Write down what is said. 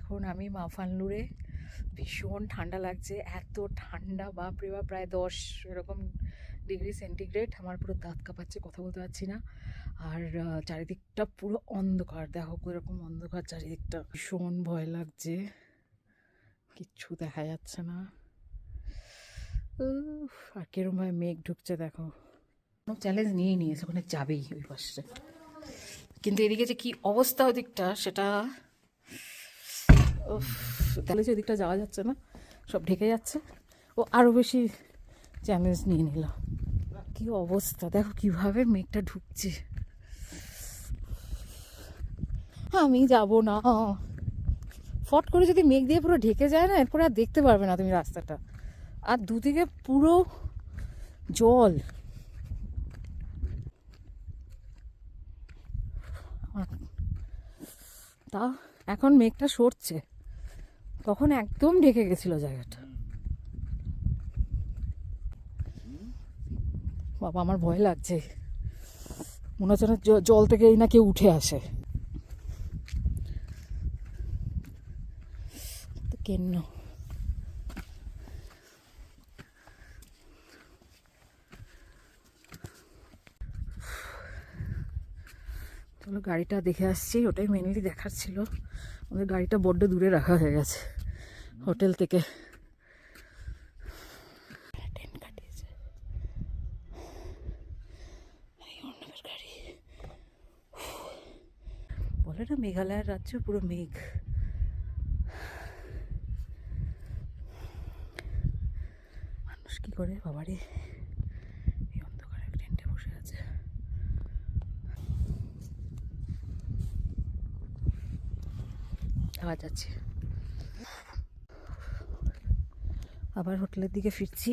এখন আমি মাফানলুরে, ভীষণ ঠান্ডা লাগছে, এত ঠান্ডা বাপরে বাপ, প্রায় 10 এরকম ডিগ্রি সেন্টিগ্রেড। আমার পুরো দাঁত কাঁপাচ্ছে, কথা বলতে পারছি না। আর চারিদিকটা পুরো অন্ধকার, দেখো এরকম অন্ধকার চারিদিকটা, ভীষণ ভয় লাগছে, কিচ্ছু দেখা যাচ্ছে না। আর কিরমভাবে মেঘ ঢুকছে দেখো। চ্যালেঞ্জ নিয়ে নিয়েছে, ওখানে যাবেই ওই পাশে, কিন্তু এদিকে যে কি অবস্থা ওদিকটা সেটা, তাহলে যে ওদিকটা যাওয়া যাচ্ছে না, সব ঢেকে যাচ্ছে। ও আরও বেশি চ্যালেঞ্জ নিয়ে নিল। কি অবস্থা দেখো কিভাবে মেঘটা ঢুকছে। আমি যাব না, ফট করে যদি মেঘ দিয়ে পুরো ঢেকে যায় না, এরপরে আর দেখতে পারবে না তুমি রাস্তাটা, আর দুদিকে পুরো জল। তা এখন মেঘটা সরছে, তখন একদম ঢেকে গেছিল জায়গাটা। বাবা আমার ভয় লাগছে, মনে হচ্ছে না জল থেকে এই না কেউ উঠে আসে। কেন চলো গাড়িটা দেখে আসছি, ওটাই মেনলি দেখার ছিল। আমাদের গাড়িটা বড্ড দূরে রাখা হয়ে গেছে হোটেল থেকে। গাড়ি বলে না মেঘালয়ের রাজ্য পুরো মেঘ। মানুষ কি করে বাবারে এই অন্ধকারে ট্রেনটা বসে আছে। আওয়াজ আছে, আবার হোটেলের দিকে ফিরছি।